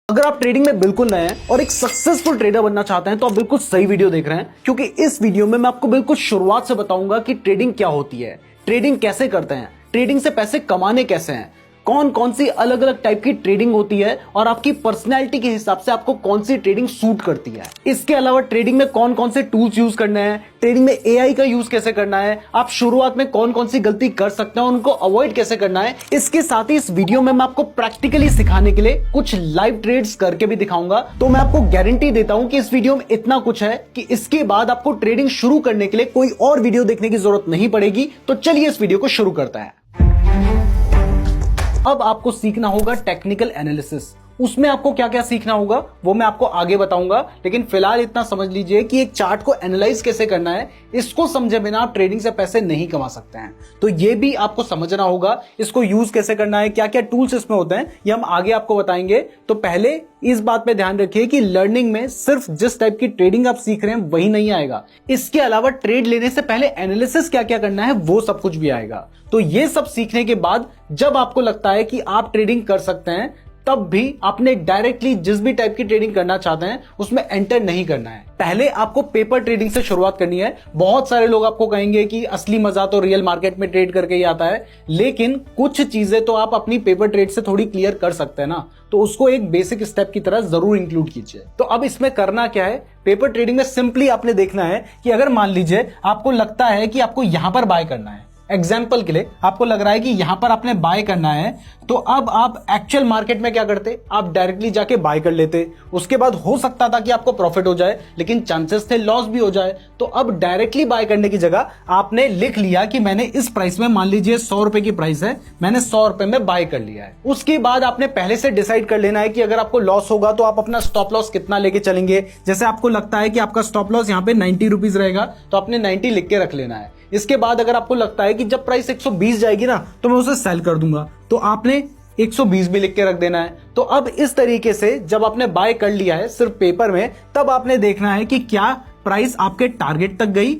अगर आप ट्रेडिंग में बिल्कुल नए हैं और एक सक्सेसफुल ट्रेडर बनना चाहते हैं तो आप बिल्कुल सही वीडियो देख रहे हैं, क्योंकि इस वीडियो में मैं आपको बिल्कुल शुरुआत से बताऊंगा कि ट्रेडिंग क्या होती है, ट्रेडिंग कैसे करते हैं, ट्रेडिंग से पैसे कमाने कैसे हैं, कौन कौन सी अलग अलग टाइप की ट्रेडिंग होती है और आपकी पर्सनैलिटी के हिसाब से आपको कौन सी ट्रेडिंग सूट करती है। इसके अलावा ट्रेडिंग में कौन कौन से टूल्स यूज करने हैं, ट्रेडिंग में एआई का यूज कैसे करना है, आप शुरुआत में कौन कौन सी गलती कर सकते हैं, उनको अवॉइड कैसे करना है। इसके साथ ही इस वीडियो में मैं आपको प्रैक्टिकली सिखाने के लिए कुछ लाइव ट्रेड्स करके भी दिखाऊंगा। तो मैं आपको गारंटी देता हूं कि इस वीडियो में इतना कुछ है कि इसके बाद आपको ट्रेडिंग शुरू करने के लिए कोई और वीडियो देखने की जरूरत नहीं पड़ेगी। तो चलिए इस वीडियो को शुरू करते हैं। अब आपको सीखना होगा टेक्निकल एनालिसिस। उसमें आपको क्या क्या सीखना होगा वो मैं आपको आगे बताऊंगा, लेकिन फिलहाल इतना समझ लीजिए कि एक चार्ट को एनालाइज कैसे करना है, इसको समझे बिना आप ट्रेडिंग से पैसे नहीं कमा सकते हैं। तो ये भी आपको समझना होगा, इसको यूज कैसे करना है, क्या क्या टूल्स इसमें होते हैं, ये हम आगे आपको बताएंगे। तो पहले इस बात पे ध्यान रखिए कि लर्निंग में सिर्फ जिस टाइप की ट्रेडिंग आप सीख रहे हैं वही नहीं आएगा, इसके अलावा ट्रेड लेने से पहले एनालिसिस क्या क्या करना है वो सब कुछ भी आएगा। तो ये सब सीखने के बाद जब आपको लगता है कि आप ट्रेडिंग कर सकते हैं, तब भी आपने डायरेक्टली जिस भी टाइप की ट्रेडिंग करना चाहते हैं उसमें एंटर नहीं करना है। पहले आपको पेपर ट्रेडिंग से शुरुआत करनी है। बहुत सारे लोग आपको कहेंगे कि असली मजा तो रियल मार्केट में ट्रेड करके ही आता है, लेकिन कुछ चीजें तो आप अपनी पेपर ट्रेड से थोड़ी क्लियर कर सकते हैं ना, तो उसको एक बेसिक स्टेप की तरह जरूर इंक्लूड कीजिए। तो अब इसमें करना क्या है, पेपर ट्रेडिंग में सिंपली आपने देखना है कि अगर मान लीजिए आपको लगता है कि आपको यहां पर बाय करना है, एग्जाम्पल के लिए आपको लग रहा है कि यहां पर आपने बाय करना है, तो अब आप एक्चुअल मार्केट में क्या करते, आप डायरेक्टली जाके बाय कर लेते। उसके बाद हो सकता था कि आपको प्रॉफिट हो जाए, लेकिन चांसेस थे लॉस भी हो जाए। तो अब डायरेक्टली बाय करने की जगह आपने लिख लिया कि मैंने इस प्राइस में, मान लीजिए 100 रुपए की प्राइस है, मैंने 100 रुपए में बाय कर लिया है। उसके बाद आपने पहले से डिसाइड कर लेना है कि अगर आपको लॉस होगा तो आप अपना स्टॉप लॉस कितना लेके चलेंगे। जैसे आपको लगता है कि आपका स्टॉप लॉस यहाँ पे 90 रुपीज रहेगा, तो आपने 90 लिख के रख लेना है। इसके बाद अगर आपको लगता है कि जब प्राइस 120 जाएगी ना तो मैं उसे सेल कर दूंगा, तो आपने 120 भी लिख के रख देना है। तो अब इस तरीके से जब आपने बाय कर लिया है सिर्फ पेपर में, तब आपने देखना है कि क्या प्राइस आपके टारगेट तक गई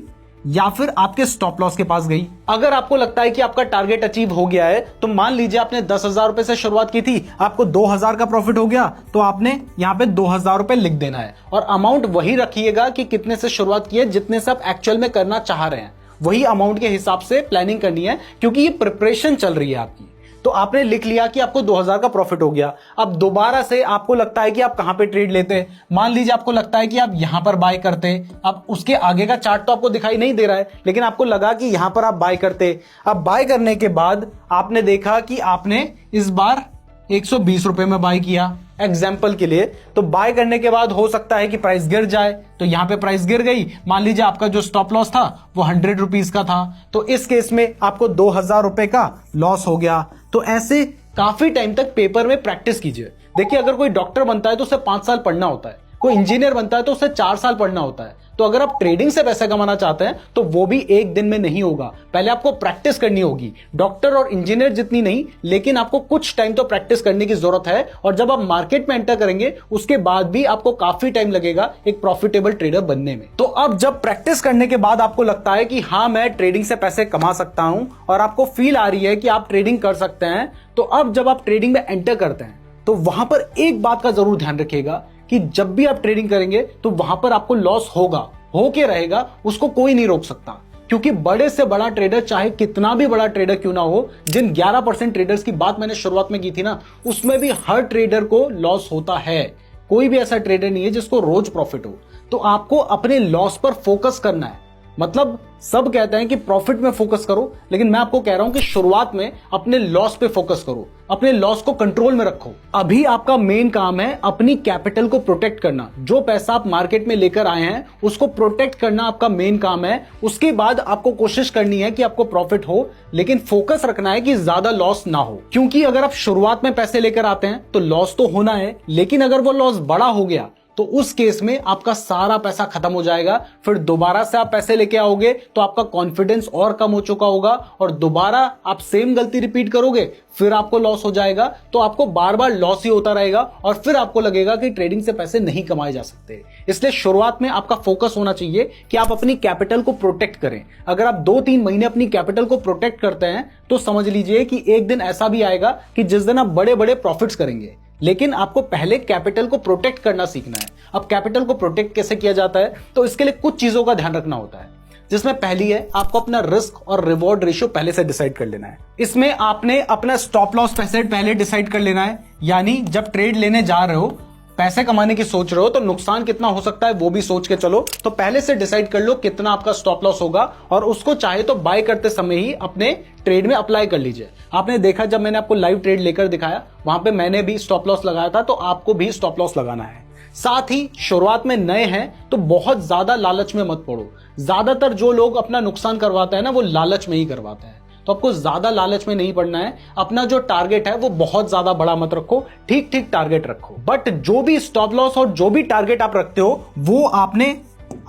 या फिर आपके स्टॉप लॉस के पास गई। अगर आपको लगता है कि आपका टारगेट अचीव हो गया है, तो मान लीजिए आपने 10,000 रुपए से शुरुआत की थी, आपको 2,000 का प्रॉफिट हो गया, तो आपने यहां पे 2,000 रुपए लिख देना है और अमाउंट वही रखिएगा कि कितने से शुरुआत की है, जितने से आप एक्चुअल में करना चाह रहे हैं वही अमाउंट के हिसाब से प्लानिंग करनी है, क्योंकि ये प्रिपरेशन चल रही है आपकी। तो आपने लिख लिया कि आपको 2,000 का प्रॉफिट हो गया। अब दोबारा से आपको लगता है कि आप कहां पे ट्रेड लेते, मान लीजिए आपको लगता है कि आप यहां पर बाय करते। अब उसके आगे का चार्ट तो आपको दिखाई नहीं दे रहा है, लेकिन आपको लगा कि यहां पर आप बाय करते। अब बाय करने के बाद आपने देखा कि आपने इस बार 120 रुपए में बाय किया एग्जाम्पल के लिए। तो बाय करने के बाद हो सकता है कि प्राइस गिर जाए, तो यहां पे प्राइस गिर गई, मान लीजिए आपका जो स्टॉप लॉस था वो 100 रुपीज का था, तो इस केस में आपको 2,000 रुपए का लॉस हो गया। तो ऐसे काफी टाइम तक पेपर में प्रैक्टिस कीजिए। देखिए, अगर कोई डॉक्टर बनता है तो उसे 5 साल पढ़ना होता है, कोई इंजीनियर बनता है तो उसे 4 साल पढ़ना होता है। तो अगर आप ट्रेडिंग से पैसा कमाना चाहते हैं तो वो भी एक दिन में नहीं होगा, पहले आपको प्रैक्टिस करनी होगी। डॉक्टर और इंजीनियर जितनी नहीं, लेकिन आपको कुछ टाइम तो प्रैक्टिस करने की जरूरत है। और जब आप मार्केट में एंटर करेंगे उसके बाद भी आपको काफी टाइम लगेगा एक प्रॉफिटेबल ट्रेडर बनने में। तो अब जब प्रैक्टिस करने के बाद आपको लगता है कि हाँ, मैं ट्रेडिंग से पैसे कमा सकता हूं और आपको फील आ रही है कि आप ट्रेडिंग कर सकते हैं, तो अब जब आप ट्रेडिंग में एंटर करते हैं तो वहां पर एक बात का जरूर ध्यान रखिएगा कि जब भी आप ट्रेडिंग करेंगे तो वहां पर आपको लॉस होगा, होके रहेगा, उसको कोई नहीं रोक सकता। क्योंकि बड़े से बड़ा ट्रेडर, चाहे कितना भी बड़ा ट्रेडर क्यों ना हो, जिन 11% ट्रेडर्स की बात मैंने शुरुआत में की थी ना, उसमें भी हर ट्रेडर को लॉस होता है। कोई भी ऐसा ट्रेडर नहीं है जिसको रोज प्रॉफिट हो। तो आपको अपने लॉस पर फोकस करना है। मतलब सब कहते हैं कि प्रॉफिट में फोकस करो, लेकिन मैं आपको कह रहा हूं कि शुरुआत में अपने लॉस पे फोकस करो, अपने लॉस को कंट्रोल में रखो। अभी आपका मेन काम है अपनी कैपिटल को प्रोटेक्ट करना। जो पैसा आप मार्केट में लेकर आए हैं उसको प्रोटेक्ट करना आपका मेन काम है। उसके बाद आपको कोशिश करनी है कि आपको प्रॉफिट हो, लेकिन फोकस रखना है कि ज्यादा लॉस ना हो। क्योंकि अगर आप शुरुआत में पैसे लेकर आते हैं तो लॉस तो होना है, लेकिन अगर वो लॉस बड़ा हो गया तो उस केस में आपका सारा पैसा खत्म हो जाएगा। फिर दोबारा से आप पैसे लेके आओगे तो आपका कॉन्फिडेंस और कम हो चुका होगा और दोबारा आप सेम गलती रिपीट करोगे, फिर आपको लॉस हो जाएगा। तो आपको बार बार लॉस ही होता रहेगा और फिर आपको लगेगा कि ट्रेडिंग से पैसे नहीं कमाए जा सकते। इसलिए शुरुआत में आपका फोकस होना चाहिए कि आप अपनी कैपिटल को प्रोटेक्ट करें। अगर आप 2-3 महीने अपनी कैपिटल को प्रोटेक्ट करते हैं तो समझ लीजिए कि एक दिन ऐसा भी आएगा कि जिस दिन आप बड़े बड़े प्रॉफिट्स करेंगे। लेकिन आपको पहले कैपिटल को प्रोटेक्ट करना सीखना है। अब कैपिटल को प्रोटेक्ट कैसे किया जाता है, तो इसके लिए कुछ चीजों का ध्यान रखना होता है, जिसमें पहली है आपको अपना रिस्क और रिवॉर्ड रेशियो पहले से डिसाइड कर लेना है। इसमें आपने अपना स्टॉप लॉस पहले डिसाइड कर लेना है, यानी जब ट्रेड लेने जा रहे हो, पैसे कमाने की सोच रहे हो, तो नुकसान कितना हो सकता है वो भी सोच के चलो। तो पहले से डिसाइड कर लो कितना आपका स्टॉप लॉस होगा, और उसको चाहे तो बाय करते समय ही अपने ट्रेड में अप्लाई कर लीजिए। आपने देखा जब मैंने आपको लाइव ट्रेड लेकर दिखाया, वहां पे मैंने भी स्टॉप लॉस लगाया था, तो आपको भी स्टॉप लॉस लगाना है। साथ ही शुरुआत में नए हैं तो बहुत ज्यादा लालच में मत पड़ो। ज्यादातर जो लोग अपना नुकसान करवाते हैं ना, वो लालच में ही करवाते हैं, तो आपको ज्यादा लालच में नहीं पड़ना है। अपना जो टारगेट है वो बहुत ज्यादा बड़ा मत रखो, ठीक ठीक टारगेट रखो। बट जो भी स्टॉप लॉस और जो भी टारगेट आप रखते हो, वो आपने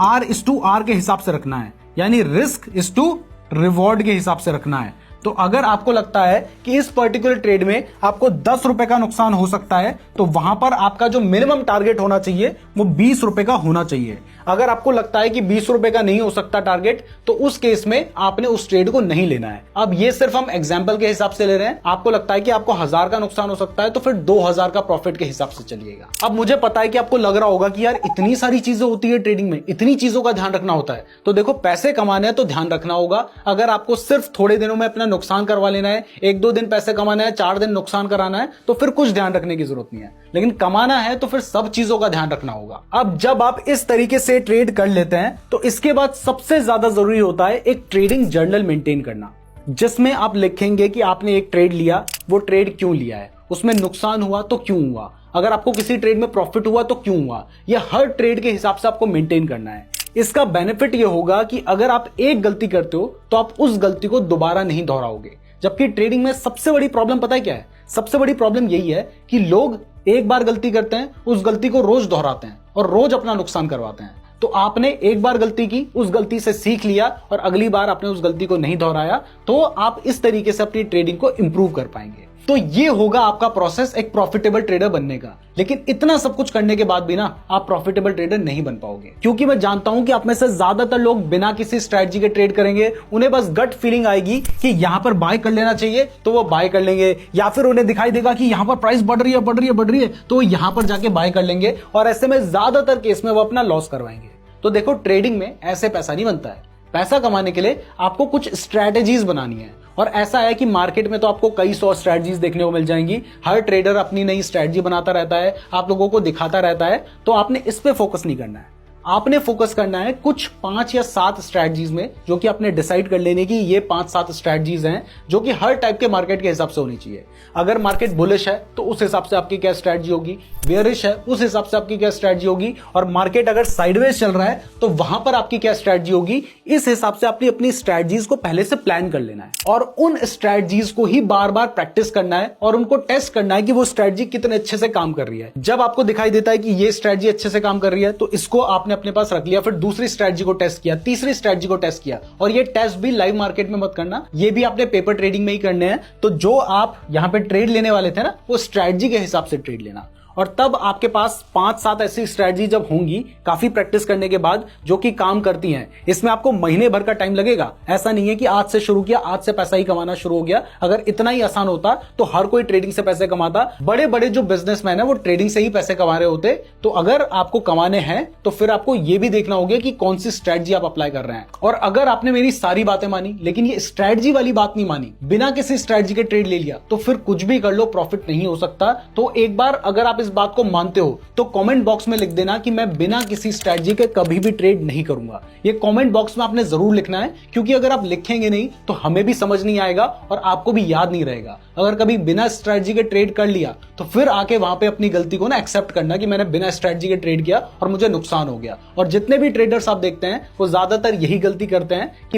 R/R के हिसाब से रखना है, यानी रिस्क इज टू रिवॉर्ड के हिसाब से रखना है। तो अगर आपको लगता है कि इस पर्टिकुलर ट्रेड में आपको 10 रुपए का नुकसान हो सकता है, तो वहां पर आपका जो मिनिमम टारगेट होना चाहिए वो 20 रुपए का होना चाहिए। अगर आपको लगता है कि 20 रुपए का नहीं हो सकता टारगेट, तो उस केस में आपने उस ट्रेड को नहीं लेना है। अब ये सिर्फ हम एग्जांपल के हिसाब से ले रहे हैं। आपको लगता है कि आपको 1000 का नुकसान हो सकता है, तो फिर 2000 का प्रॉफिट के हिसाब से चलिएगा। अब मुझे पता है कि आपको लग रहा होगा कि यार इतनी सारी चीजें होती है ट्रेडिंग में, इतनी चीजों का ध्यान रखना होता है। तो देखो, पैसे कमाने हैं तो ध्यान रखना होगा। अगर आपको सिर्फ थोड़े दिनों में अपना नुकसान करवा लेना है, 1-2 दिन पैसे कमाना है, 4 दिन नुकसान कराना है, तो फिर कुछ ध्यान रखने की जरूरत नहीं है। लेकिन कमाना है तो फिर सब चीजों का ध्यान रखना होगा। अब जब आप इस तरीके से ट्रेड कर लेते हैं, तो इसके बाद सबसे ज्यादा जरूरी होता है एक ट्रेडिंग जर्नल मेंटेन करना, जिसमें आप लिखेंगे कि आपने एक ट्रेड लिया, वो ट्रेड क्यों लिया है, उसमें नुकसान हुआ तो क्यों हुआ, अगर आपको किसी ट्रेड में प्रॉफिट हुआ तो क्यों हुआ। यह हर ट्रेड के हिसाब से आपको मेंटेन करना है। इसका बेनिफिट यह होगा कि अगर आप एक गलती करते हो तो आप उस गलती को दोबारा नहीं दोहराओगे। जबकि ट्रेडिंग में सबसे बड़ी प्रॉब्लम पता है क्या है? सबसे बड़ी प्रॉब्लम यही है कि लोग एक बार गलती करते हैं, उस गलती को रोज दोहराते हैं और रोज अपना नुकसान करवाते हैं। तो आपने एक बार गलती की, उस गलती से सीख लिया और अगली बार आपने उस गलती को नहीं दोहराया, तो आप इस तरीके से अपनी ट्रेडिंग को इंप्रूव कर पाएंगे। तो ये होगा आपका प्रोसेस एक प्रॉफिटेबल ट्रेडर बनने का। लेकिन इतना सब कुछ करने के बाद भी ना आप प्रॉफिटेबल ट्रेडर नहीं बन पाओगे, क्योंकि मैं जानता हूं कि आप में से ज्यादातर लोग बिना किसी स्ट्रेटजी के ट्रेड करेंगे। उन्हें बस गट फीलिंग आएगी कि यहां पर बाय कर लेना चाहिए, तो वो बाय कर लेंगे, या फिर उन्हें दिखाई देगा कि यहां पर प्राइस बढ़ रही है, तो वो यहां पर जाके बाय कर लेंगे, और ऐसे में ज्यादातर केस में वो अपना लॉस करवाएंगे। तो देखो, ट्रेडिंग में ऐसे पैसा नहीं बनता है। पैसा कमाने के लिए आपको कुछ स्ट्रैटेजीज बनानी है, और ऐसा है कि मार्केट में तो आपको कई 100 स्ट्रैटेजीज देखने को मिल जाएंगी। हर ट्रेडर अपनी नई स्ट्रैटेजी बनाता रहता है, आप लोगों को दिखाता रहता है। तो आपने इस पे फोकस नहीं करना है, आपने फोकस करना है कुछ 5 या 7 स्ट्रैटेजीज में, जो कि आपने डिसाइड कर लेने की ये 5-7 स्ट्रैटेजीज हैं, जो कि हर टाइप के मार्केट के हिसाब से होनी चाहिए। अगर मार्केट बुलिश है तो उस हिसाब से आपकी क्या स्ट्रैटेजी होगी, बेयरिश है उस हिसाब से आपकी क्या स्ट्रैटेजी होगी, और मार्केट अगर साइडवेज चल रहा है तो वहां पर आपकी क्या स्ट्रैटेजी होगी। इस हिसाब से अपनी अपनी स्ट्रैटेजीज को पहले से प्लान कर लेना है, और उन स्ट्रैटेजीज को ही बार बार प्रैक्टिस करना है और उनको टेस्ट करना है कि वो स्ट्रैटेजी कितने अच्छे से काम कर रही है। जब आपको दिखाई देता है कि ये स्ट्रैटेजी अच्छे से काम कर रही है, तो इसको आपने अपने पास रख लिया। फिर दूसरी स्ट्रैटेजी को टेस्ट किया, तीसरी स्ट्रैटेजी को टेस्ट किया, और ये टेस्ट भी लाइव मार्केट में मत करना, ये भी आपने पेपर ट्रेडिंग में ही करने हैं। तो जो आप यहां पे ट्रेड लेने वाले थे ना, वो स्ट्रैटेजी के हिसाब से ट्रेड लेना। और तब आपके पास 5-7 ऐसी स्ट्रैटेजी जब होंगी काफी प्रैक्टिस करने के बाद, जो कि काम करती हैं, इसमें आपको महीने भर का टाइम लगेगा। ऐसा नहीं है कि आज से शुरू किया, आज से पैसा ही कमाना शुरू हो गया। अगर इतना ही आसान होता तो हर कोई ट्रेडिंग से पैसे कमाता। बड़े बड़े जो बिजनेसमैन है वो ट्रेडिंग से ही पैसे कमा रहे होते। तो अगर आपको कमाने हैं तो फिर आपको यह भी देखना होगा कि कौन सी स्ट्रैटेजी आप अप्लाई कर रहे हैं। और अगर आपने मेरी सारी बातें मानी लेकिन ये स्ट्रैटेजी वाली बात नहीं मानी, बिना किसी स्ट्रैटेजी के ट्रेड ले लिया, तो फिर कुछ भी कर लो प्रॉफिट नहीं हो सकता। तो एक बार अगर आप इस बात को मानते हो तो कमेंट बॉक्स में लिख देना कि मैं बिना किसी स्ट्रैटेजी के कभी भी ट्रेड नहीं करूंगा। ये कमेंट बॉक्स में आपने जरूर लिखना है, क्योंकि अगर आप लिखेंगे नहीं तो हमें भी समझ नहीं आएगा और आपको भी याद नहीं रहेगा। अगर कभी बिना स्ट्रैटेजी के ट्रेड कर लिया तो फिर आके वहां पे अपनी गलती को ना एक्सेप्ट करना कि मैंने बिना स्ट्रैटेजी के ट्रेड किया और मुझे नुकसान हो गया। और जितने भी ट्रेडर्स आप देखते हैं वो ज्यादातर यही गलती करते हैं कि